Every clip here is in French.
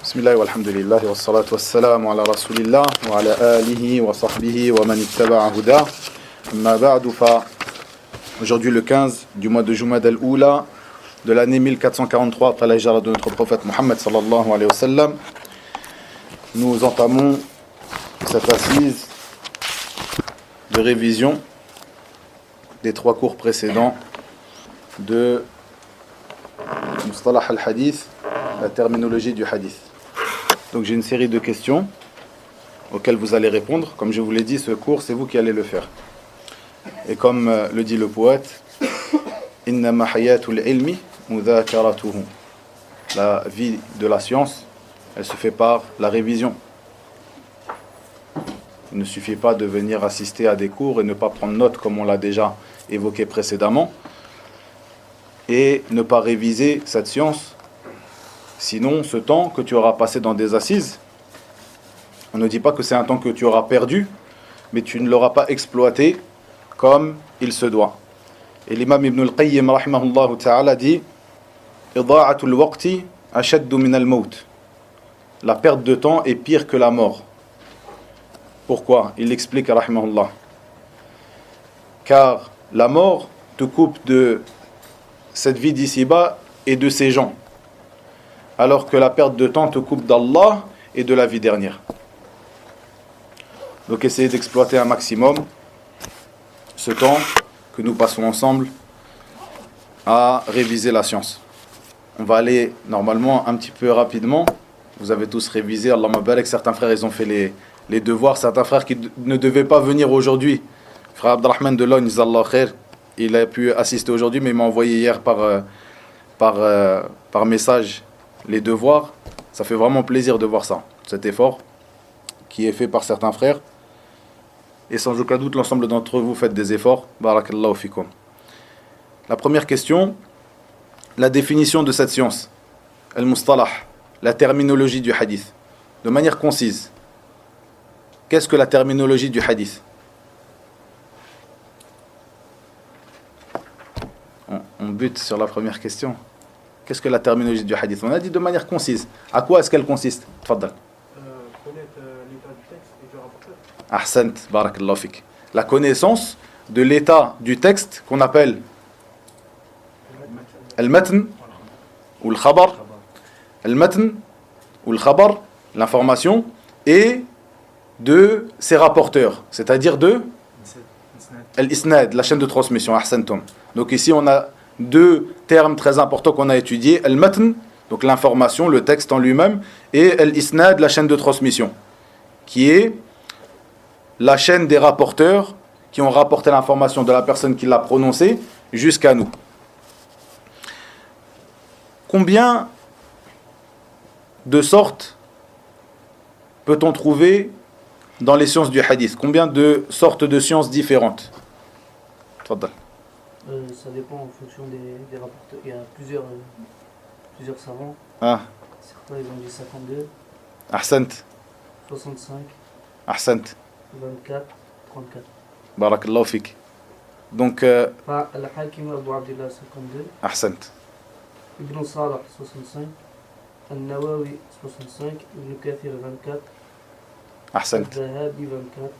Bismillah walhamdulillah wa salatu wa salam ala rasulillah wa ala alihi wa sahbihi wa man ittaba'a huda. Amma ba'du fa aujourd'hui le 15 du mois de Jumad al-Oula de l'année 1443 après la hijra de notre prophète Mohammed sallallahu alayhi wa sallam. Nous entamons cette assise de révision des trois cours précédents de Mustalah al-Hadith, la terminologie du hadith. Donc j'ai une série de questions auxquelles vous allez répondre. Comme je vous l'ai dit, ce cours, c'est vous qui allez le faire. Et comme le dit le poète, Innama hayatul ilmi mudhakaratuhu. La vie de la science, elle se fait par la révision. Il ne suffit pas de venir assister à des cours et ne pas prendre note comme on l'a déjà évoqué précédemment et ne pas réviser cette science. Sinon, ce temps que tu auras passé dans des assises, on ne dit pas que c'est un temps que tu auras perdu, mais tu ne l'auras pas exploité comme il se doit. Et l'imam Ibn al-Qayyim rahimahullah ta'ala dit Ida'atul waqti ashaddu min al-maut. La perte de temps est pire que la mort. Pourquoi? Il explique rahimahullah. Car la mort te coupe de cette vie d'ici-bas et de ces gens, alors que la perte de temps te coupe d'Allah et de la vie dernière. Donc essayez d'exploiter un maximum ce temps que nous passons ensemble à réviser la science. On va aller normalement un petit peu rapidement. Vous avez tous révisé, Allah mabarak. Certains frères ils ont fait les devoirs, certains frères qui ne devaient pas venir aujourd'hui. Frère Abdelrahman de Logne, il a pu assister aujourd'hui, mais il m'a envoyé hier par message les devoirs. Ça fait vraiment plaisir de voir ça, cet effort qui est fait par certains frères. Et sans aucun doute, l'ensemble d'entre vous faites des efforts. Barakallahu fikum. La première question, la définition de cette science, al-mustalah, la terminologie du hadith, de manière concise. Qu'est-ce que la terminologie du hadith? On bute sur la première question. Qu'est-ce que la terminologie du hadith? On a dit de manière concise. À quoi est-ce qu'elle consiste? Tfaddal. Connaître l'état du texte et du rapporteur. Ahsant, barakallahu fik. La connaissance de l'état du texte qu'on appelle al-matn ou al-khabar. Al-matn ou al-khabar, l'information, et de ses rapporteurs, c'est-à-dire de al-isnad, la chaîne de transmission. Ahsantum. Donc ici on a deux termes très importants qu'on a étudiés, al-matn, donc l'information, le texte en lui-même, et al-isnad, la chaîne de transmission, qui est la chaîne des rapporteurs qui ont rapporté l'information de la personne qui l'a prononcée jusqu'à nous. Combien de sortes peut-on trouver dans les sciences du hadith? Combien de sortes de sciences différentes? Tfaddal. Ça dépend en fonction des rapporteurs. Il y a plusieurs savants. Ah. Certains ils ont dit 52, Ahsant. 65, Ahsant. 24, 34. Barakallahu fik. Donc, Al-Hakim Abu Abdullah 52, Ahsant. Ibn Salah 65, Al-Nawawi 65, Ibn Kathir 24, Ahsant. Al-Zahabi 24,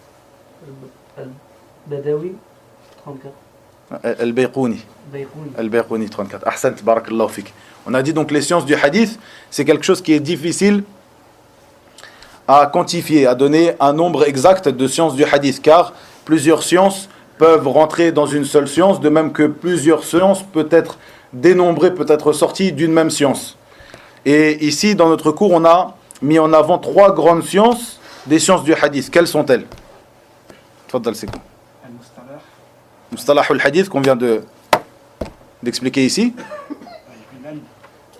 Al-Badawi 34. Al-Bayqouni. Bayqouni. Al-Bayqouni 34. Ahsant, barakallahu fik. On a dit donc les sciences du hadith, c'est quelque chose qui est difficile à quantifier, à donner un nombre exact de sciences du hadith, car plusieurs sciences peuvent rentrer dans une seule science, de même que plusieurs sciences peuvent être dénombrées, peuvent être sorties d'une même science. Et ici, dans notre cours, on a mis en avant trois grandes sciences des sciences du hadith. Quelles sont-elles? Tfaddal, c'est quoi? Mustalah al-hadith qu'on vient d'expliquer ici.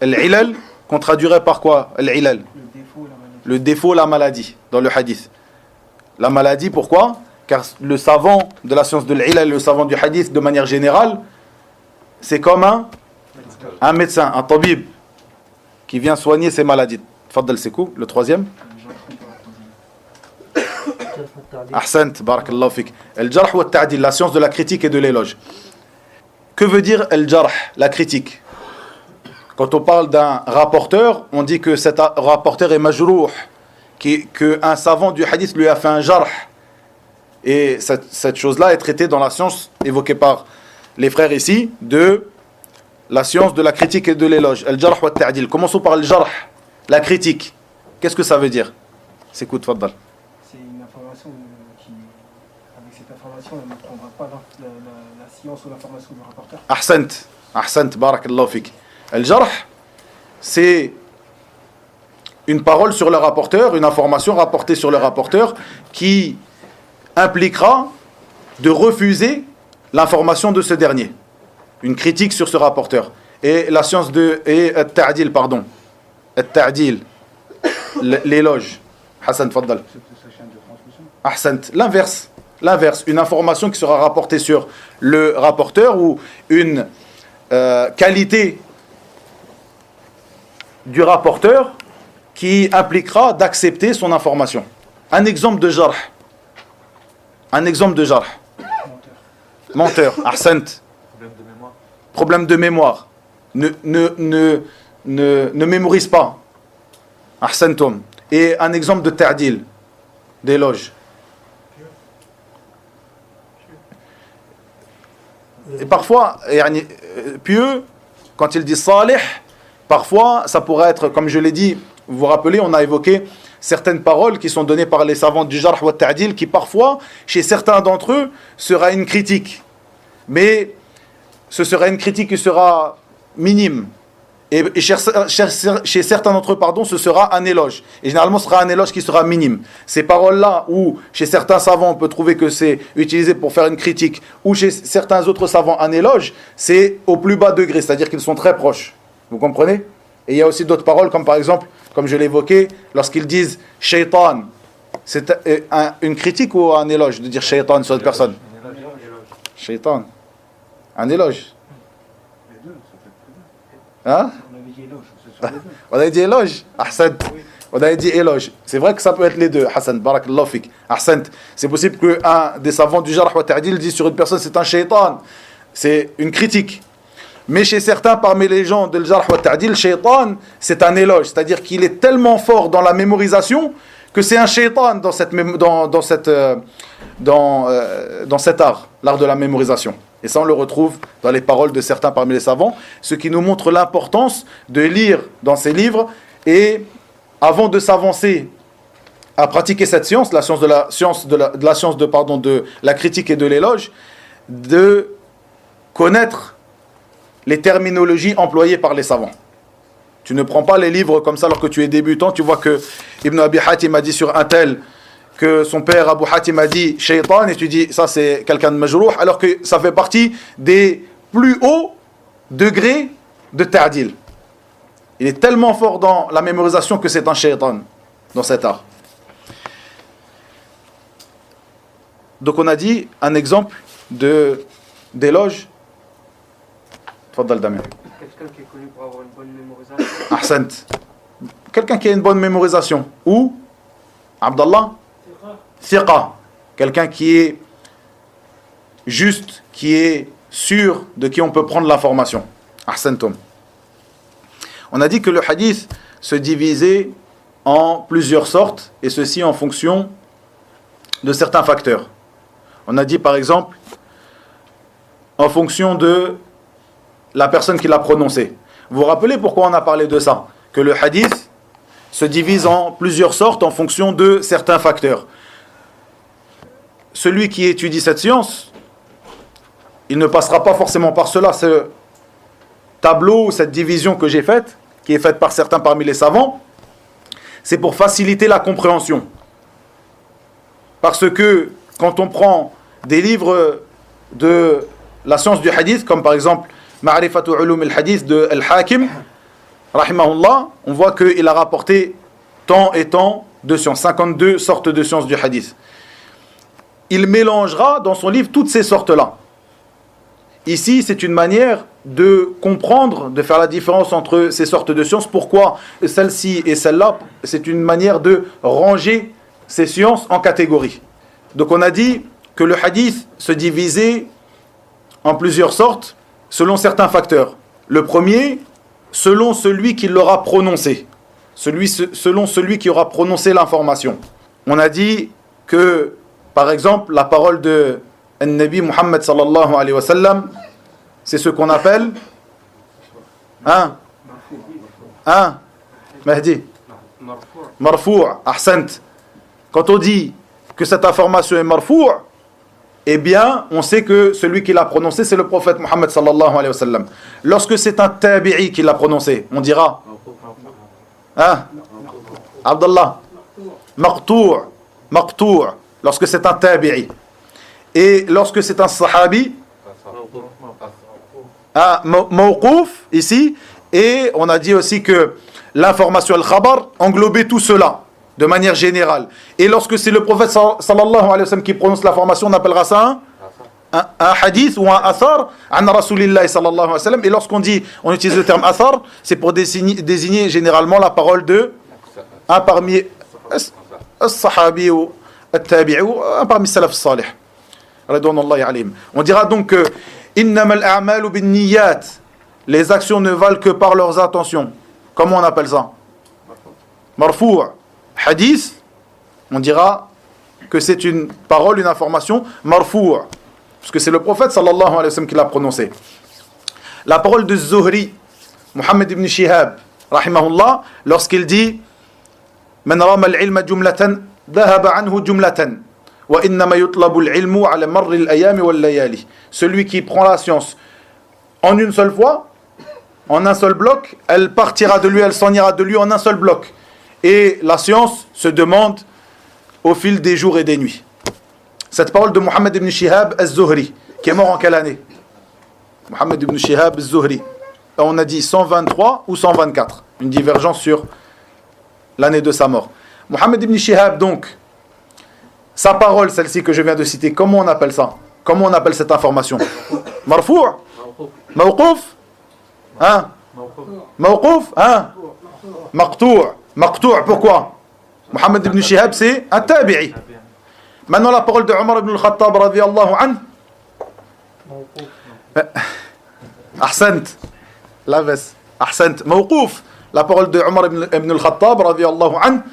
Al-ilal, qu'on traduirait par quoi? Al-ilal. Le défaut, la maladie dans le hadith. La maladie, pourquoi? Car le savant de la science de l'ilal, le savant du hadith de manière générale, c'est comme un médecin, un tabib, qui vient soigner ses maladies. Tfaddal, c'est quoi? Le troisième? Ahsant, barakallahu fik. Al-jarh wa al-ta'dil, la science de la critique et de l'éloge. Que veut dire al-jarh, la critique? Quand on parle d'un rapporteur, on dit que cet rapporteur est majrouh, qu'un savant du hadith lui a fait un jarh. Et cette chose-là est traitée dans la science évoquée par les frères ici, de la science de la critique et de l'éloge. Al-jarh wa al-ta'dil. Commençons par le jarh, la critique. Qu'est-ce que ça veut dire? C'est quoi, tfaddal? C'est une information qui, avec cette information, on ne prendra pas la science ou l'information du rapporteur. Ahsant, barakallahu fik. Al-jarh, c'est une parole sur le rapporteur, une information rapportée sur le rapporteur qui impliquera de refuser l'information de ce dernier. Une critique sur ce rapporteur. Et la science de... Et al-ta'dil, pardon. Al-ta'dil. L'éloge. Hassan, faddal. Ahsant. L'inverse. Une information qui sera rapportée sur le rapporteur ou une qualité du rapporteur qui impliquera d'accepter son information. Un exemple de jarh. Menteur. Ahsant. Problème de mémoire. Ne mémorise pas. Ahsantum. Et un exemple de ta'dil, d'éloge. Et parfois, pieux, quand il dit salih, parfois ça pourrait être, comme je l'ai dit, vous vous rappelez, on a évoqué certaines paroles qui sont données par les savants du jarh wa ta'dil, qui parfois, chez certains d'entre eux, sera une critique. Mais ce sera une critique qui sera minime. Et chez certains d'entre eux, ce sera un éloge. Et généralement, ce sera un éloge qui sera minime. Ces paroles-là, où chez certains savants, on peut trouver que c'est utilisé pour faire une critique, ou chez certains autres savants, un éloge, c'est au plus bas degré, c'est-à-dire qu'ils sont très proches. Vous comprenez? Et il y a aussi d'autres paroles, comme par exemple, comme je l'ai évoqué, lorsqu'ils disent « shaitan », c'est une critique ou un éloge de dire « shaitan » sur une personne? Shaitan. Un éloge. Hein? On avait dit éloge. Ahsant. On avait dit éloge. C'est vrai que ça peut être les deux. Hassan, barakallahu fik. Ahsant. C'est possible qu'un des savants du jarh wa ta'dil dise sur une personne c'est un shaitan. C'est une critique. Mais chez certains parmi les gens de jarh wa ta'dil, shaitan, c'est un éloge. C'est-à-dire qu'il est tellement fort dans la mémorisation que c'est un shaitan dans cet art, l'art de la mémorisation. Et ça, on le retrouve dans les paroles de certains parmi les savants, ce qui nous montre l'importance de lire dans ces livres et, avant de s'avancer à pratiquer cette science, la science de la critique et de l'éloge, de connaître les terminologies employées par les savants. Tu ne prends pas les livres comme ça alors que tu es débutant, tu vois que Ibn Abi Hatim a dit sur un tel que son père Abu Hatim a dit shaitan, et tu dis ça c'est quelqu'un de majrouh, alors que ça fait partie des plus hauts degrés de ta'dil. Il est tellement fort dans la mémorisation que c'est un shaitan dans cet art. Donc on a dit un exemple d'éloge. Tfaddal Damien. Quelqu'un qui est connu pour avoir une bonne mémorisation. Ahsant. Quelqu'un qui a une bonne mémorisation. Ou Abdallah. Thiqa, quelqu'un qui est juste, qui est sûr, de qui on peut prendre l'information. Ahsantum. On a dit que le hadith se divisait en plusieurs sortes, et ceci en fonction de certains facteurs. On a dit par exemple, en fonction de la personne qui l'a prononcé. Vous vous rappelez pourquoi on a parlé de ça? Que le hadith se divise en plusieurs sortes en fonction de certains facteurs. Celui qui étudie cette science, il ne passera pas forcément par cela. Ce tableau, cette division que j'ai faite, qui est faite par certains parmi les savants, c'est pour faciliter la compréhension. Parce que quand on prend des livres de la science du hadith, comme par exemple Ma'rifatu Ulum al-Hadith de Al-Hakim, rahimahullah, on voit qu'il a rapporté tant et tant de sciences, 52 sortes de sciences du hadith. Il mélangera dans son livre toutes ces sortes-là. Ici, c'est une manière de comprendre, de faire la différence entre ces sortes de sciences. Pourquoi celle-ci et celle-là? C'est une manière de ranger ces sciences en catégories. Donc on a dit que le hadith se divisait en plusieurs sortes selon certains facteurs. Le premier, selon celui qui l'aura prononcé. Selon celui qui aura prononcé l'information. On a dit que, par exemple, la parole de Nabi Muhammad sallallahu alayhi wa sallam, c'est ce qu'on appelle Mahdi. Marfou', ahsant. Quand on dit que cette information est marfou', eh bien, on sait que celui qui l'a prononcé, c'est le prophète Muhammad sallallahu alayhi wa sallam. Lorsque c'est un tabi'i qui l'a prononcé, on dira Abdallah, maqtou', lorsque c'est un tabi'i. Et lorsque c'est un sahabi, mawqouf, ici, et on a dit aussi que l'information al-khabar englobait tout cela, de manière générale. Et lorsque c'est le prophète sallallahu alayhi wa sallam qui prononce l'information, on appellera ça un hadith ou un athar an Rasulillah sallallahu alayhi wa sallam. Et lorsqu'on dit, on utilise le terme athar, c'est pour désigner généralement la parole de un parmi as-sahabi ou at-tabi'i ou un parmi salaf salih. On dira donc que innamal a'malu bin niyyat, les actions ne valent que par leurs intentions. Comment on appelle ça? Marfou', hadith, on dira que c'est une parole, une information marfou', parce que c'est le prophète sallallahu alayhi wa sallam qui l'a prononcé. La parole de Zuhri, Muhammad ibn Shihab, rahimahullah, lorsqu'il dit Man rama al-ilma jumlatan, dhahaba anhu jumlatan. Celui qui prend la science en une seule fois, en un seul bloc, elle partira de lui, elle s'en ira de lui en un seul bloc. Et la science se demande au fil des jours et des nuits. Cette parole de Muhammad ibn Shihab az-Zuhri, qui est mort en quelle année? Muhammad ibn Shihab az-Zuhri. On a dit 123 ou 124. Une divergence sur l'année de sa mort. Muhammad ibn Shihab, donc, sa parole, celle-ci que je viens de citer, comment on appelle ça? Comment on appelle cette information? Marfou'? Mawqouf? Mawqouf? Maqtou'? Maqtou', pourquoi? Muhammad ibn Shihab, c'est un tabi'i. Maintenant, la parole de Omar ibn al-Khattab, radiyallahu anhu. Ahsant. La veste. Ahsant. Mawqouf. La parole de Omar ibn al-Khattab, radiyallahu anhu.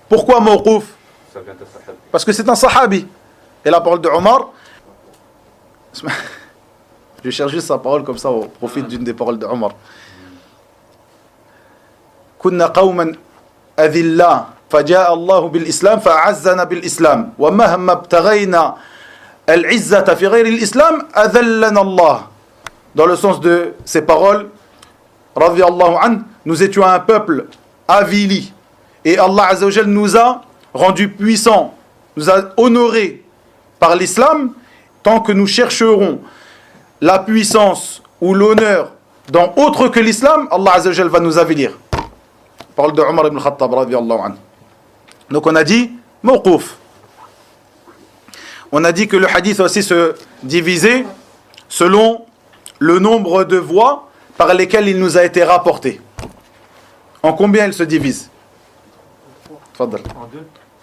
Pourquoi mawqouf? Parce que c'est un sahabi. Et la parole de Omar, je cherche juste sa parole comme ça au profit d'une des paroles de Omar. Kunna qawman adhilla faja'a Allah bil Islam fa'azzana bil Islam wa mahma ibtaghayna al-izzata fi ghayri al-Islam adhallana Allah. Dans le sens de ces paroles, radiyallahu anhu, nous étions un peuple avili et Allah azza wa jalla nous a rendu puissants, nous a honorés par l'islam, tant que nous chercherons la puissance ou l'honneur dans autre que l'islam, Allah azza wa jalla va nous avilir. Parole de Omar ibn Khattab radiyallahu anhu. Donc on a dit mawqouf. On a dit que le hadith aussi se divisait selon le nombre de voix par lesquelles il nous a été rapporté. En combien il se divise?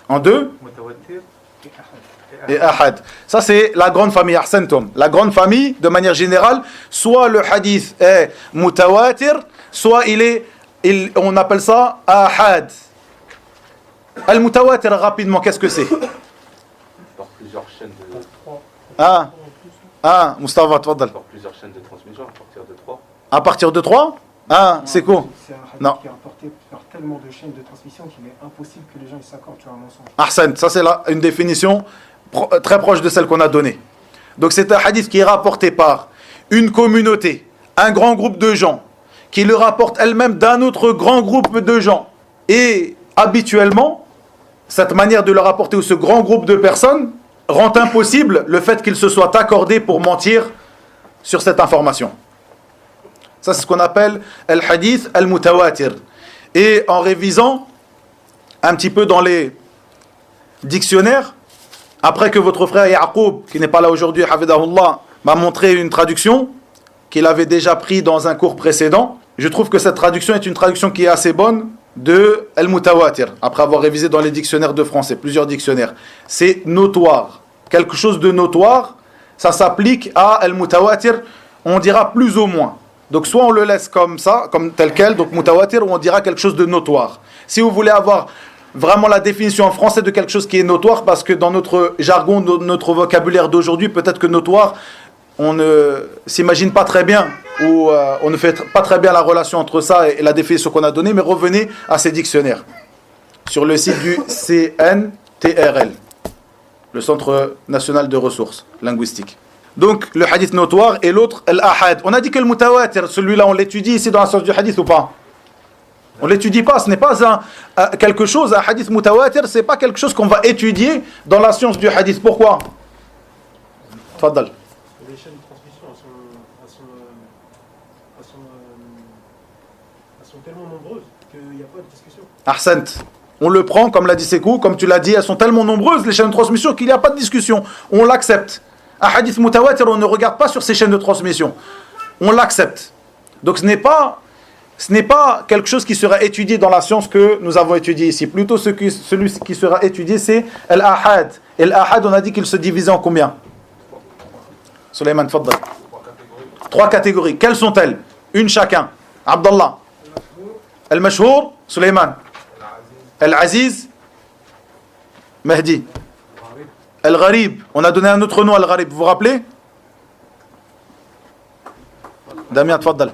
En deux et ahad. Ça c'est la grande famille, ahsantum. La grande famille, de manière générale, soit le hadith est mutawatir, soit on appelle ça ahad. Al-mutawatir, rapidement, qu'est-ce que c'est? Par plusieurs chaînes de... Mustafa, tfadal. Par plusieurs chaînes de transmission, à partir de 3. À partir de 3? C'est quoi? C'est un hadith Non. qui est rapporté par tellement de chaînes de transmission qu'il est impossible que les gens s'accordent sur un mensonge. Ahsan, ça c'est une définition très proche de celle qu'on a donnée. Donc c'est un hadith qui est rapporté par une communauté, un grand groupe de gens, qui le rapporte elle-même d'un autre grand groupe de gens. Et habituellement, cette manière de le rapporter ou ce grand groupe de personnes rend impossible le fait qu'ils se soient accordés pour mentir sur cette information. Ça c'est ce qu'on appelle al-hadith al-mutawatir. Et en révisant un petit peu dans les dictionnaires, après que votre frère Yaqub, qui n'est pas là aujourd'hui, hafidahullah, m'a montré une traduction qu'il avait déjà pris dans un cours précédent, je trouve que cette traduction est une traduction qui est assez bonne de al-mutawatir, après avoir révisé dans les dictionnaires de français, plusieurs dictionnaires. C'est notoire. Quelque chose de notoire, ça s'applique à al-mutawatir, on dira plus ou moins. Donc soit on le laisse comme ça, comme tel quel, donc mutawatir, ou on dira quelque chose de notoire. Si vous voulez avoir vraiment la définition en français de quelque chose qui est notoire, parce que dans notre jargon, notre vocabulaire d'aujourd'hui, peut-être que notoire, on ne s'imagine pas très bien, ou on ne fait pas très bien la relation entre ça et la définition qu'on a donnée, mais revenez à ces dictionnaires. Sur le site du CNTRL, le Centre National de Ressources Linguistiques. Donc, le hadith notoire et l'autre, al-ahad. On a dit que le mutawatir, celui-là, on l'étudie ici dans la science du hadith ou pas? On ne l'étudie pas, ce n'est pas quelque chose, un hadith mutawatir, ce n'est pas quelque chose qu'on va étudier dans la science du hadith. Pourquoi? Tfaddal. Les chaînes de transmission, elles sont tellement nombreuses qu'il n'y a pas de discussion. Ahsant. On le prend, comme l'a dit Sekou, comme tu l'as dit, elles sont tellement nombreuses, les chaînes de transmission, qu'il n'y a pas de discussion. On l'accepte. Un hadith mutawatir, on ne regarde pas sur ces chaînes de transmission. On l'accepte. Donc ce n'est pas quelque chose qui sera étudié dans la science que nous avons étudié ici. Plutôt celui qui sera étudié, c'est al-ahad. Et l'ahad, on a dit qu'il se divisait en combien? Sulayman, faddal. 3 catégories. Quelles sont-elles? Une chacun. Abdallah. Al-mashhour. Sulayman. Al-aziz. Mahdi. Al-gharib. On a donné un autre nom à Al-gharib. Vous vous rappelez? Damien, tfaddal.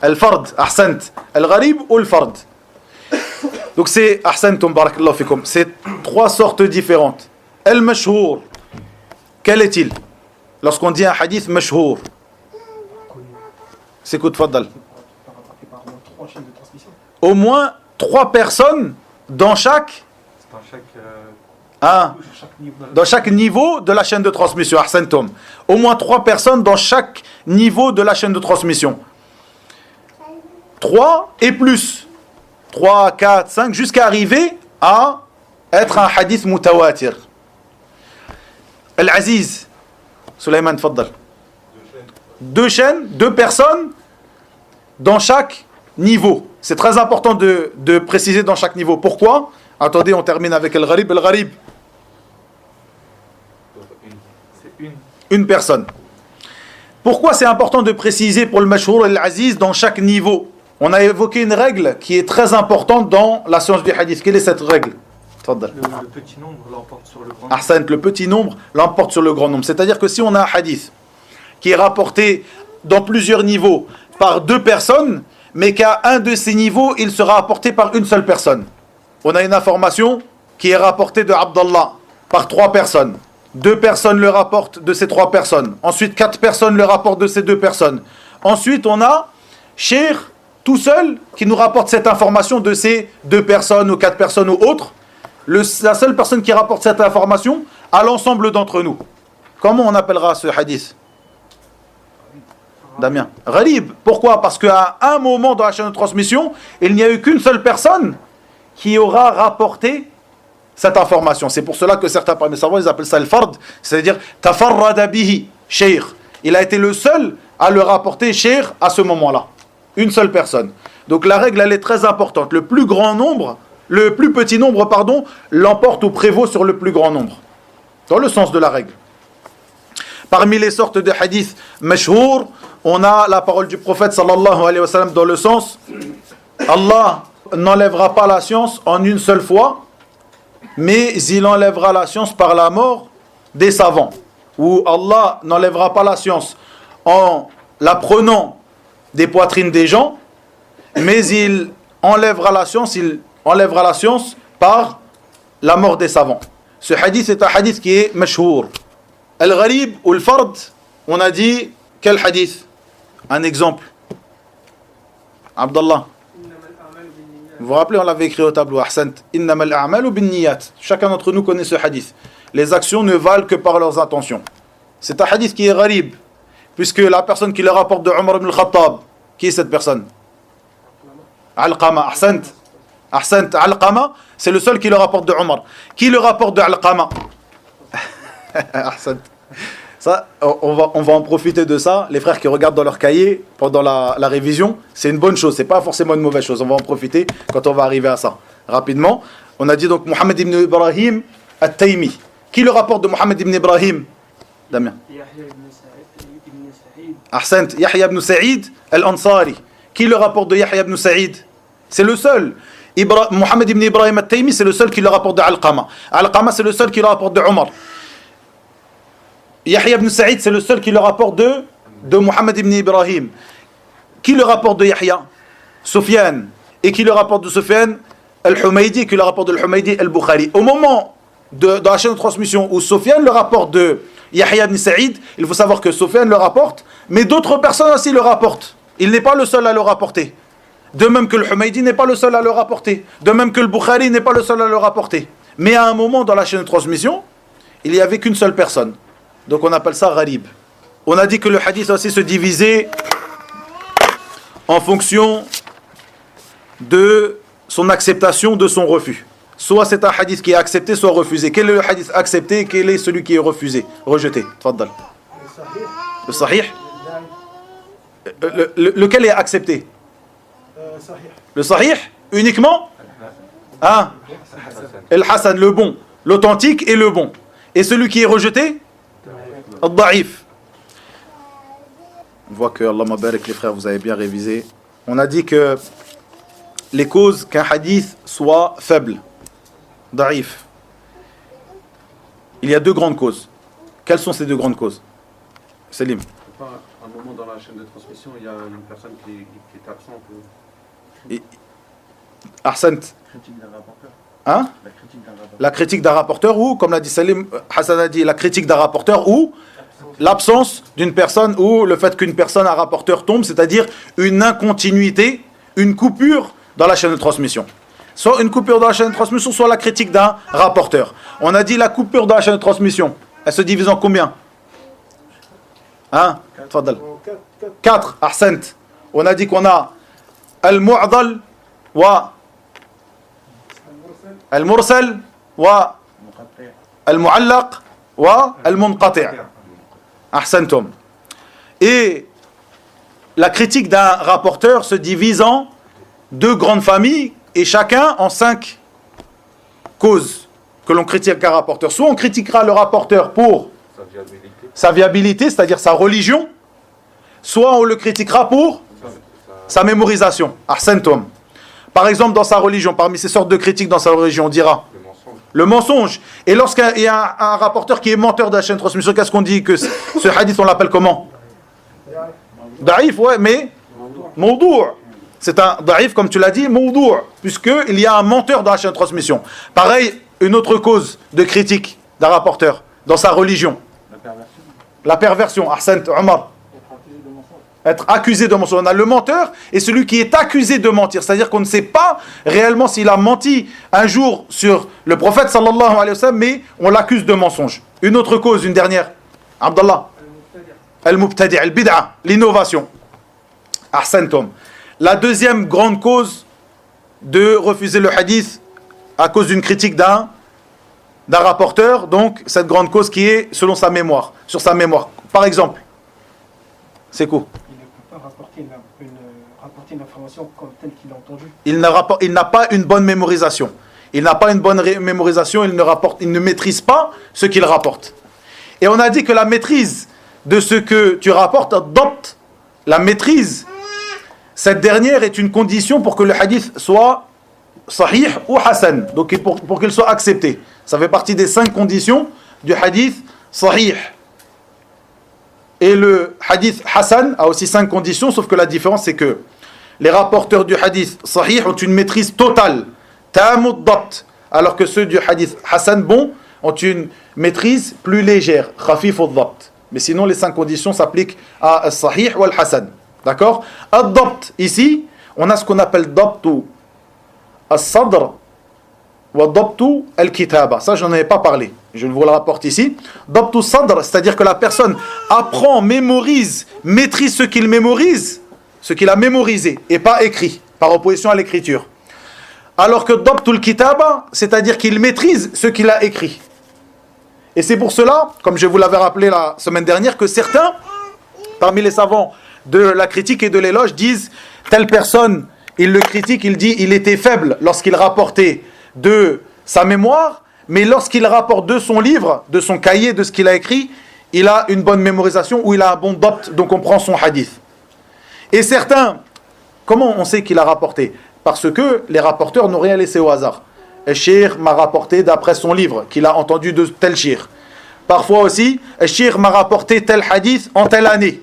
Al-fard. Ahsant. Al-gharib ou al-fard. Donc c'est ahsantum barakallahu fikum. C'est 3 sortes différentes. Al-mashhour. Quel est-il? Lorsqu'on dit un hadith mashhour, c'est quoi, tfaddal? Au moins 3 personnes dans chaque niveau de la chaîne de transmission. Ahsantum. Au moins 3 personnes dans chaque niveau de la chaîne de transmission. 3 et plus. 3, 4, 5, jusqu'à arriver à être un hadith mutawatir. Al-Aziz. Sulayman, faddal. 2 chaînes, 2 personnes dans chaque niveau. C'est très important de préciser dans chaque niveau. Pourquoi? Attendez, on termine avec Al-Gharib. Al-Gharib. Une personne. Pourquoi c'est important de préciser pour le Mashhour et l'Aziz dans chaque niveau? On a évoqué une règle qui est très importante dans la science du hadith. Quelle est cette règle? Le petit nombre l'emporte sur le grand nombre. Ahsan, le petit nombre l'emporte sur le grand nombre. C'est-à-dire que si on a un hadith qui est rapporté dans plusieurs niveaux par 2 personnes, mais qu'à un de ces niveaux, il sera apporté par une seule personne. On a une information qui est rapportée de Abdallah par 3 personnes. 2 personnes le rapportent de ces 3 personnes. Ensuite, 4 personnes le rapportent de ces 2 personnes. Ensuite, on a Cheikh tout seul qui nous rapporte cette information de ces 2 personnes ou 4 personnes ou autres. La seule personne qui rapporte cette information à l'ensemble d'entre nous. Comment on appellera ce hadith? Damien. Gharib. Pourquoi? Parce qu'à un moment dans la chaîne de transmission, il n'y a eu qu'une seule personne qui aura rapporté cette information. C'est pour cela que certains parmi les savants, ils appellent ça al-fard, c'est-à-dire tafarrada bihi, sheikh. Il a été le seul à le rapporter, sheikh, à ce moment-là. Une seule personne. Donc la règle, elle est très importante. Le plus petit nombre, l'emporte ou prévaut sur le plus grand nombre. Dans le sens de la règle. Parmi les sortes de hadiths mashhour, on a la parole du prophète sallallahu alayhi wa sallam dans le sens Allah n'enlèvera pas la science en une seule fois, mais il enlèvera la science par la mort des savants. Ou Allah n'enlèvera pas la science en la prenant des poitrines des gens, mais il enlèvera la science par la mort des savants. Ce hadith est un hadith qui est mashhour. Al-Gharib ou al-Fard, on a dit quel hadith? Un exemple. Abdallah. Vous vous rappelez, on l'avait écrit au tableau. Ahsant. Innamal a'malu binniyat. Chacun d'entre nous connaît ce hadith. Les actions ne valent que par leurs intentions. C'est un hadith qui est gharib, puisque la personne qui le rapporte de Omar ibn al-Khattab, qui est cette personne? Al-Qama. Ahsant. Ahsant. Al-Qama, c'est le seul qui le rapporte de Omar. Qui le rapporte de Al-Qama? Ahsant. Ça, on va en profiter de ça. Les frères qui regardent dans leur cahier pendant la révision, c'est une bonne chose, c'est pas forcément une mauvaise chose. On va en profiter quand on va arriver à ça. Rapidement, on a dit donc Mohammed ibn Ibrahim at-Taymi. Qui le rapporte de Mohammed ibn Ibrahim? Damien. Ahsant, Yahya ibn Sa'id al-Ansari. Qui le rapporte de Yahya ibn Sa'id? C'est le seul. Mohammed ibn Ibrahim al-Taymi, c'est le seul qui le rapporte de Alqama. Alqama, c'est le seul qui le rapporte de Omar. Yahya ibn Sa'id, c'est le seul qui le rapporte de Mohammed ibn Ibrahim. Qui le rapporte de Yahya? Sufyan. Et qui le rapporte de Sufyan? Al-Humaydi. Qui le rapporte de Al-Humaydi? Al-Bukhari. Au moment de la chaîne de transmission où Sufyan le rapporte de Yahya ibn Sa'id, il faut savoir que Sufyan le rapporte, mais d'autres personnes aussi le rapportent. Il n'est pas le seul à le rapporter. De même que le Humaydi n'est pas le seul à le rapporter. De même que le Bukhari n'est pas le seul à le rapporter. Mais à un moment dans la chaîne de transmission, il n'y avait qu'une seule personne. Donc on appelle ça gharib. On a dit que le hadith aussi se divisait en fonction de son acceptation, de son refus. Soit c'est un hadith qui est accepté, soit refusé. Quel est le hadith accepté et quel est celui qui est refusé, rejeté? Tfaddal. Le sahih. Lequel est accepté? Le sahih uniquement? Ah, el Hassan, le bon, l'authentique et le bon. Et celui qui est rejeté? Al-Da'if. On voit que, Allah mabarak les frères, vous avez bien révisé. On a dit que les causes qu'un hadith soit faible, Da'if. Il y a deux grandes causes. Quelles sont ces deux grandes causes? Selim. À un moment dans la chaîne de transmission, il y a une personne qui est absente. Ahsant. Critique d'un rapporteur. Hein? La critique d'un rapporteur. La critique d'un rapporteur ou, comme l'a dit Salim, Hassan a dit la critique d'un rapporteur ou l'absence d'une personne ou le fait qu'une personne, un rapporteur tombe, c'est-à-dire une incontinuité, une coupure dans la chaîne de transmission. Soit une coupure dans la chaîne de transmission, soit la critique d'un rapporteur. On a dit la coupure dans la chaîne de transmission. Elle se divise en combien? Hein? Tfaddal. 4. Ahsant. On a dit qu'on a Al-Mu'dal wa Al-Mursal wa Al-Mu'allaq wa Al-Munqati'. Ahsantum. Et la critique d'un rapporteur se divise en deux grandes familles et chacun en 5 causes que l'on critique un rapporteur. Soit on critiquera le rapporteur pour sa viabilité, c'est-à-dire sa religion, soit on le critiquera pour sa mémorisation. Ahsantum. Par exemple, dans sa religion, parmi ces sortes de critiques dans sa religion, on dira le mensonge. Et lorsqu'il y a un rapporteur qui est menteur de la chaîne de transmission, qu'est-ce qu'on dit? Que ce hadith, on l'appelle comment? Da'if, ouais, mais Mawdou'. C'est un da'if, comme tu l'as dit, Mawdou', puisqu'il y a un menteur dans la chaîne de transmission. Pareil, une autre cause de critique d'un rapporteur dans sa religion. La perversion. Ahsant, Omar. Être accusé de mensonge. On a le menteur et celui qui est accusé de mentir. C'est-à-dire qu'on ne sait pas réellement s'il a menti un jour sur le prophète sallallahu alayhi wa sallam, mais on l'accuse de mensonge. Une autre cause, une dernière. Abdallah. Al-Mubtadi', al-Bid'a, l'innovation. Ahsantum. La deuxième grande cause de refuser le hadith à cause d'une critique d'un rapporteur, donc cette grande cause qui est selon sa mémoire, sur sa mémoire. Par exemple, c'est quoi? Il ne peut pas rapporter une information comme telle qu'il a entendue. Il n'a pas une bonne mémorisation. Il n'a pas une bonne mémorisation, il ne maîtrise pas ce qu'il rapporte. Et on a dit que la maîtrise de ce que tu rapportes, la maîtrise, cette dernière est une condition pour que le hadith soit sahih ou hasan, donc pour qu'il soit accepté. Ça fait partie des 5 conditions du hadith sahih. Et le hadith hasan a aussi 5 conditions, sauf que la différence c'est que les rapporteurs du hadith sahih ont une maîtrise totale, tamud dabt, alors que ceux du hadith hasan bon ont une maîtrise plus légère, khafif ad-dabt. Mais sinon les 5 conditions s'appliquent à al-sahih ou al-hasan. D'accord? Ad-dabt, ici, on a ce qu'on appelle dabtu al-sadr wa dabtu al-kitaba. Ça, j'en avais pas parlé. Je vous le rapporte ici. Dabtu al-sadr, c'est-à-dire que la personne apprend, mémorise, maîtrise ce qu'il mémorise, ce qu'il a mémorisé, et pas écrit, par opposition à l'écriture. Alors que dabtu al-kitaba, c'est-à-dire qu'il maîtrise ce qu'il a écrit. Et c'est pour cela, comme je vous l'avais rappelé la semaine dernière, que certains, parmi les savants de la critique et de l'éloge, disent telle personne, il le critique, il dit il était faible lorsqu'il rapportait de sa mémoire, mais lorsqu'il rapporte de son livre, de son cahier, de ce qu'il a écrit, il a une bonne mémorisation ou il a un bon dabt, donc on prend son hadith. Et certains, comment on sait qu'il a rapporté? Parce que les rapporteurs n'ont rien laissé au hasard. Le cheikh m'a rapporté d'après son livre, qu'il a entendu de tel cheikh. Parfois aussi, le cheikh m'a rapporté tel hadith en telle année.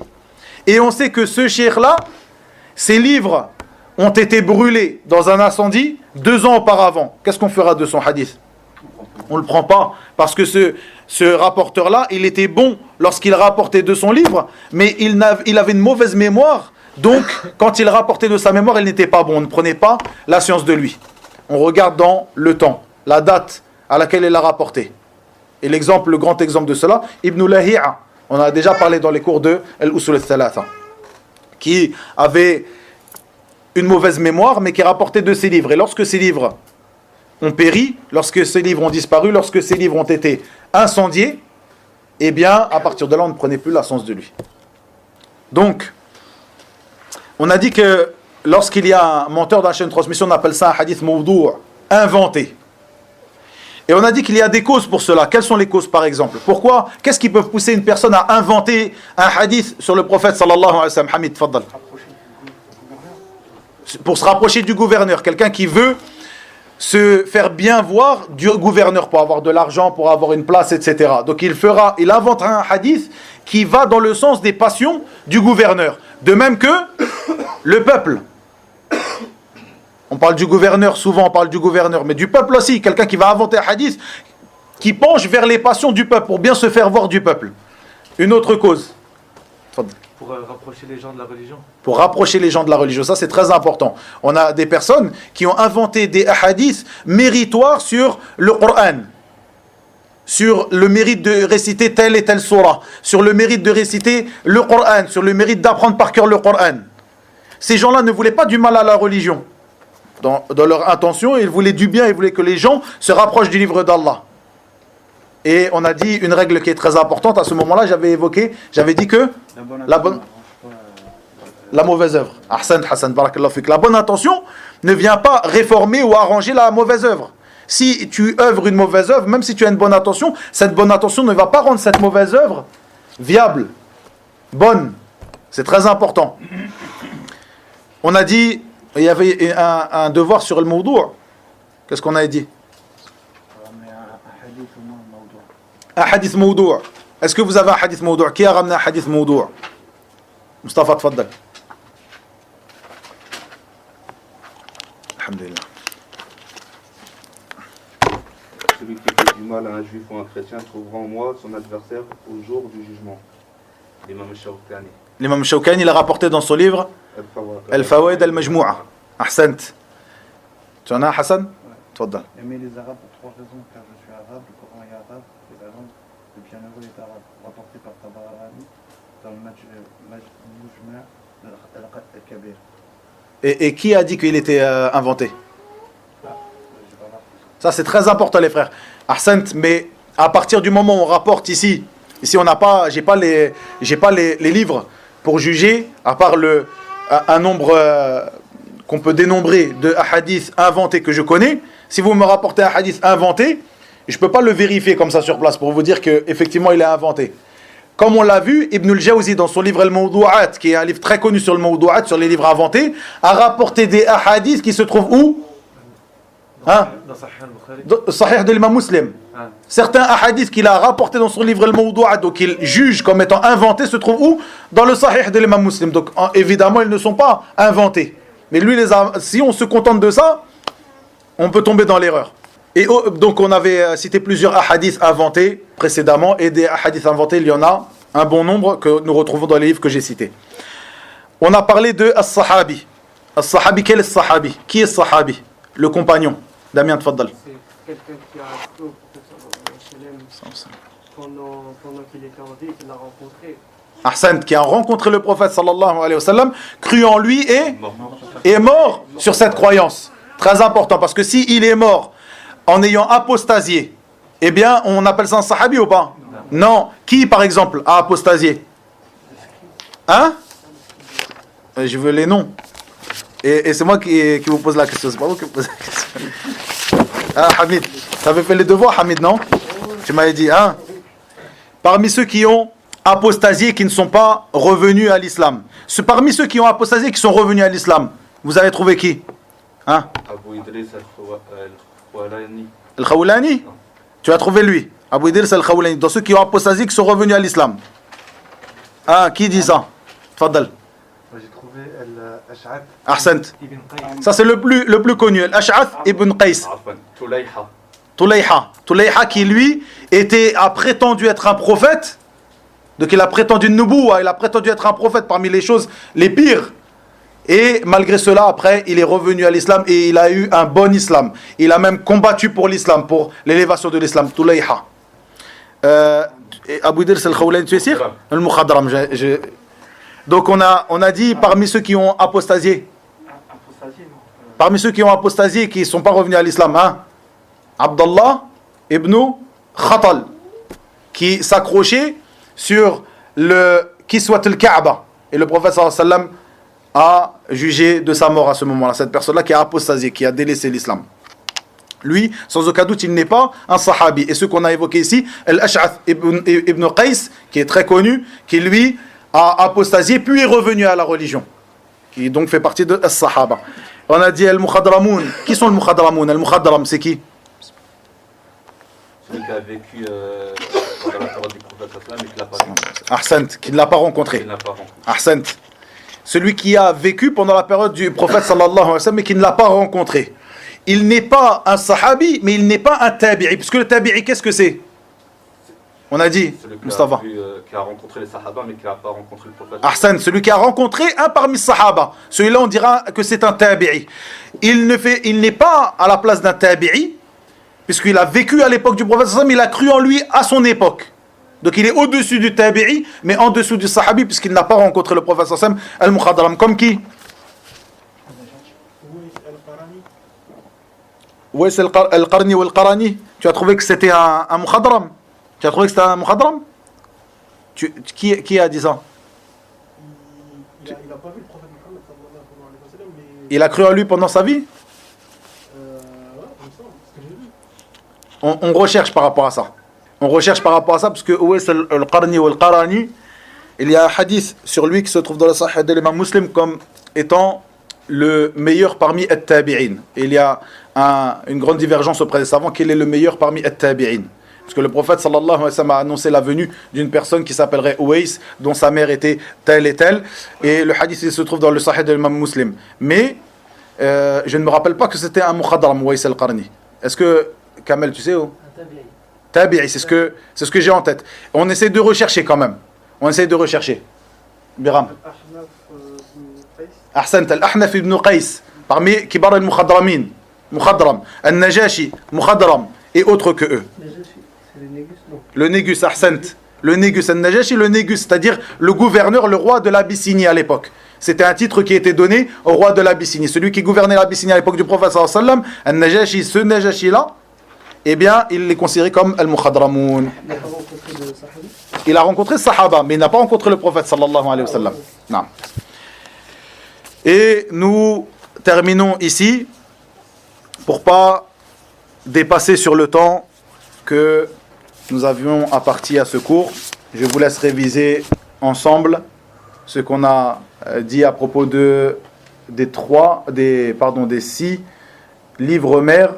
Et on sait que ce cheikh-là, ses livres ont été brûlés dans un incendie 2 ans auparavant. Qu'est-ce qu'on fera de son hadith? On ne le prend pas, parce que ce rapporteur-là, il était bon lorsqu'il rapportait de son livre, mais il avait une mauvaise mémoire, donc quand il rapportait de sa mémoire, il n'était pas bon, on ne prenait pas la science de lui. On regarde dans le temps, la date à laquelle il a rapporté. Et l'exemple, le grand exemple de cela, Ibn Lahi'a, on a déjà parlé dans les cours de Al-Usul al-Thalatha, qui avait une mauvaise mémoire, mais qui rapportait de ses livres. Et lorsque ces livres ont péri, lorsque ces livres ont disparu, lorsque ces livres ont été incendiés, eh bien, à partir de là, on ne prenait plus la science de lui. Donc, on a dit que lorsqu'il y a un menteur dans la chaîne de transmission, on appelle ça un hadith mawdou', inventé. Et on a dit qu'il y a des causes pour cela. Quelles sont les causes, par exemple? Pourquoi? Qu'est-ce qui peut pousser une personne à inventer un hadith sur le prophète sallallahu alayhi wa sallam? Hamid, tfaddal. Pour se rapprocher du gouverneur, quelqu'un qui veut se faire bien voir du gouverneur pour avoir de l'argent, pour avoir une place, etc. Donc il inventera un hadith qui va dans le sens des passions du gouverneur. De même que le peuple. On parle du gouverneur, souvent on parle du gouverneur, mais du peuple aussi. Quelqu'un qui va inventer un hadith qui penche vers les passions du peuple pour bien se faire voir du peuple. Une autre cause. Pour rapprocher les gens de la religion. Pour rapprocher les gens de la religion, ça c'est très important. On a des personnes qui ont inventé des hadiths méritoires sur le Coran, sur le mérite de réciter telle et telle surah, sur le mérite de réciter le Coran, sur le mérite d'apprendre par cœur le Coran. Ces gens-là ne voulaient pas du mal à la religion. Dans leur intention, ils voulaient du bien, ils voulaient que les gens se rapprochent du livre d'Allah. Et on a dit une règle qui est très importante. À ce moment-là, j'avais dit que la mauvaise œuvre. Ahsan, Hassan, barakallahu fik. La bonne intention ne vient pas réformer ou arranger la mauvaise œuvre. Si tu œuvres une mauvaise œuvre, même si tu as une bonne intention, cette bonne intention ne va pas rendre cette mauvaise œuvre viable, bonne. C'est très important. On a dit, il y avait un devoir sur le mawdou'. Qu'est-ce qu'on a dit? Un hadith mawdou'. Est-ce que vous avez un hadith mawdou'? Qui a ramené un hadith mawdou'? Mustafa, tfaddal. Alhamdulillah. Celui qui fait du mal à un juif ou un chrétien trouvera en moi son adversaire au jour du jugement. L'imam Shawkani. L'imam Shawkani, il a rapporté dans son livre Al-Fawaid al-Majmou'a. Ahsant. Tu en as, Hassan? Tfaddal. Aimer les Arabes pour 3 raisons, car je suis arabe, le Coran est arabe, et la langue, le bienheureux est arabe, rapporté par Tabarani dans le Mujma' al-Kabir. Et qui a dit qu'il était inventé? Ça c'est très important les frères. Ahsant, mais à partir du moment où on rapporte ici on n'a pas, j'ai pas les livres pour juger, à part un nombre qu'on peut dénombrer de hadiths inventés que je connais. Si vous me rapportez un hadith inventé, je ne peux pas le vérifier comme ça sur place pour vous dire qu'effectivement il est inventé. Comme on l'a vu, Ibn al-Jawzi dans son livre Al-Mawdou'at, qui est un livre très connu sur le Mawdou'at, sur les livres inventés, a rapporté des hadiths qui se trouvent où? Dans Sahih de l'imam Muslim. Certains hadiths qu'il a rapportés dans son livre Al-Mawdou'at, donc il juge comme étant inventés, se trouvent où? Dans le Sahih de l'imam Muslim. Donc évidemment, ils ne sont pas inventés. Mais lui, si on se contente de ça, on peut tomber dans l'erreur. Et donc on avait cité plusieurs hadiths inventés précédemment, et des hadiths inventés, il y en a un bon nombre que nous retrouvons dans les livres que j'ai cités. On a parlé de As-Sahabi. As-Sahabi, quel est As-Sahabi? Qui est As-Sahabi? Le compagnon. Damien, tfaddal. C'est quelqu'un qui a appris au prophète pendant qu'il était en vie et qu'il l'a rencontré. Ahsan, qui a rencontré le prophète sallallahu alayhi wa sallam, cru en lui et est mort sur cette croyance. Très important, parce que s'il est mort en ayant apostasié, eh bien, on appelle ça un sahabi ou pas? Non. Qui, par exemple, a apostasié? Hein? Je veux les noms. Et c'est moi qui vous pose la question. C'est pas vous qui vous posez la question. Ah, Hamid. Tu avais fait les devoirs, Hamid, non? Tu m'avais dit, hein? Parmi ceux qui ont apostasié qui ne sont pas revenus à l'islam. Parmi ceux qui ont apostasié qui sont revenus à l'islam, vous avez trouvé qui? Hein? Abu Idris al-Khawlani. Al-Khawlani? Tu as trouvé lui, Abu Idris al-Khawlani, dans ceux qui ont apostasié qui sont revenus à l'islam. Ah, qui dit ça? Tfaddal. J'ai trouvé Al-Ash'ath Ahsant. ibn Qais. Ça c'est le plus connu, Al-Ash'ath ibn Qais. Tulayha. Tulayha qui lui a prétendu être un prophète. Donc il a prétendu nubuwa, il a prétendu être un prophète parmi les choses les pires. Et malgré cela, après, il est revenu à l'islam et il a eu un bon islam. Il a même combattu pour l'islam, pour l'élévation de l'islam. Tulayha. Abu Idris al-Khawlani, tu es sûr? Al-Mukhadram. Donc on a dit parmi ceux qui ont apostasié. Parmi ceux qui ont apostasié qui ne sont pas revenus à l'islam, hein? Abdallah ibn Khatal, qui s'accrochait sur le Kiswat al-Kaaba. Et le prophète sallallahu alayhi wa sallam a jugé de sa mort à ce moment-là. Cette personne-là qui a apostasié, qui a délaissé l'islam. Lui, sans aucun doute, il n'est pas un sahabi. Et ce qu'on a évoqué ici, Al-Ash'ath ibn Qais, qui est très connu, qui lui a apostasié, puis est revenu à la religion. Qui donc fait partie de As-Sahaba. On a dit Al-Mukhadramoun. Qui sont Al-Mukhadramoun? Al-Mukhadram, c'est qui? Celui qui a vécu pendant la période du prophète mais qui l'a pas rencontré. Ahsant, qui ne l'a pas rencontré. Ahsant. Celui qui a vécu pendant la période du prophète sallallahu alayhi wa sallam mais qui ne l'a pas rencontré. Il n'est pas un sahabi, mais il n'est pas un tabi'i. Puisque le tabi'i, qu'est-ce que c'est? On a dit, Mustafa. Celui qui a rencontré les sahaba mais qui n'a pas rencontré le prophète. Ahsan, celui qui a rencontré un parmi les sahaba. Celui-là, on dira que c'est un tabi'i. Il n'est pas à la place d'un tabi'i, puisqu'il a vécu à l'époque du prophète sallallahu alayhi wa sallam, il a cru en lui à son époque. Donc il est au-dessus du tabi'i, mais en dessous du sahabi, puisqu'il n'a pas rencontré le prophète sallallahu alayhi wa sallam, al-Mukhadram. Comme qui? Ouais al-Qarni ou al-Qarani. Tu as trouvé que c'était un Mukhadram? Tu as trouvé que c'était un Mukhadram? Qui a dit ça? Il n'a pas vu le prophète Mohammed sallallahu alayhi wa sallam, mais... Il a cru en lui pendant sa vie? On recherche par rapport à ça. On recherche par rapport à ça, parce que Ouais al-Qarni ou al-Qarani, il y a un hadith sur lui qui se trouve dans le Sahih de l'imam Muslim comme étant le meilleur parmi at-tabi'in. Il y a une grande divergence auprès des savants, quel est le meilleur parmi at-tabi'in. Parce que le prophète sallallahu alayhi wa sallam a annoncé la venue d'une personne qui s'appellerait Ouais, dont sa mère était telle et telle. Et le hadith il se trouve dans le Sahih de l'imam Muslim. Mais je ne me rappelle pas que c'était un Mukhadram, Ouais al-Qarni. Est-ce que, Kamel, tu sais où? Tabi'i, c'est ce que j'ai en tête. On essaie de rechercher quand même. On essaie de rechercher. Biram. Ahsant, al-Ahnaf ibn Qais, parmi Kibar al-Mukhadramin. Mukhadram, al-Najashi, Mukhadram, et autres que eux. C'est le Négus, non? Le Négus, Ahsant. Le Négus, al-Najashi, le Négus, c'est-à-dire le gouverneur, le roi de l'Abyssinie à l'époque. C'était un titre qui était donné au roi de l'Abyssinie. Celui qui gouvernait l'Abyssinie à l'époque du prophète sallallahu alayhi wa sallam, al-Najashi, ce Najashi-là, eh bien, il est considéré comme al-Mukhadramoun. Il n'a pas rencontré le Sahabi? Il a rencontré Sahaba, mais il n'a pas rencontré le prophète sallallahu alayhi wa sallam. Non. Et nous terminons ici, pour pas dépasser sur le temps que nous avions à partir à ce cours. Je vous laisse réviser ensemble ce qu'on a dit à propos des 6 livres mères,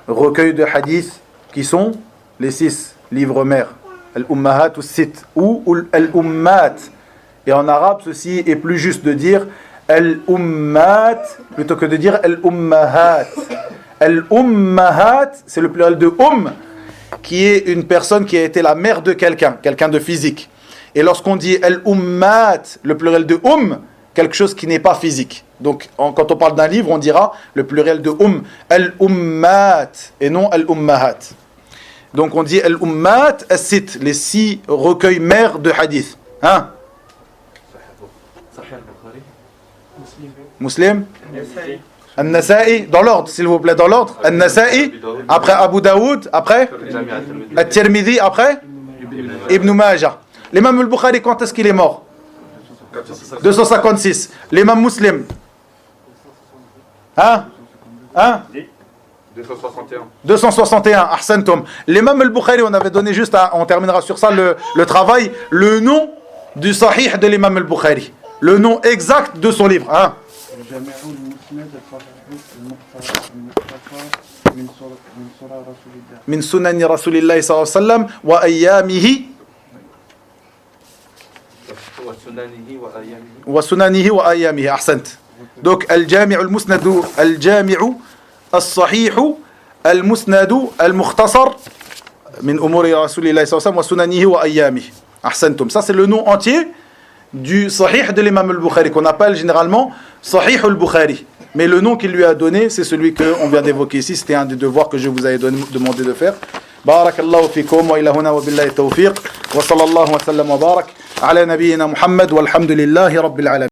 recueils de hadiths, qui sont les 6 livres mères. Al-Ummahat ou Sit, ou Al-Ummat. Et en arabe, ceci est plus juste de dire Al-Ummat plutôt que de dire Al-Ummahat. Al-Ummahat, c'est le pluriel de qui est une personne qui a été la mère de quelqu'un de physique. Et lorsqu'on dit Al-Ummat, le pluriel de quelque chose qui n'est pas physique. Donc, quand on parle d'un livre, on dira le pluriel de Al-Ummat, et non Al-Ummahat. Donc, on dit Al-Ummat, As-Sit, les 6 recueils mères de hadith. Hein? Muslim? An-Nasa'i, dans l'ordre, s'il vous plaît, dans l'ordre. An-Nasa'i, après Abu Daoud, après At-Tirmidhi, après Ibn Majah. L'imam al-Bukhari, quand est-ce qu'il est mort? 256. L'imam Muslim? Hein? 261. 261, Ahsantum. L'imam al-Bukhari, on avait donné juste, on terminera sur ça le travail, le nom du sahih de l'imam al-Bukhari. Le nom exact de son livre. Hein? Min sunani Rasulillahi sallallahu alayhi wa sallam wa ayyamihi wa sunanihi wa ayyamihi. Ahsant. Donc, al-jami'u al-musnadu al-jami'u al-sahihu al-musnadu al-mukhtasar min umuri Rasulillahi sallallahu alayhi wa sallam wa sunanihi wa ayyamihi. Ahsantum. Ça, c'est le nom entier du Sahih de l'imam al-Bukhari, qu'on appelle généralement Sahih al-Bukhari. Mais le nom qu'il lui a donné, c'est celui qu'on vient d'évoquer ici. C'était un des devoirs que je vous avais demandé de faire. Barakallahu fikum wa ila huna wa billahi tawfiq. Wa sallallahu wa sallam wa barak ala nabiyyina Muhammad walhamdulillahi rabbil alamin.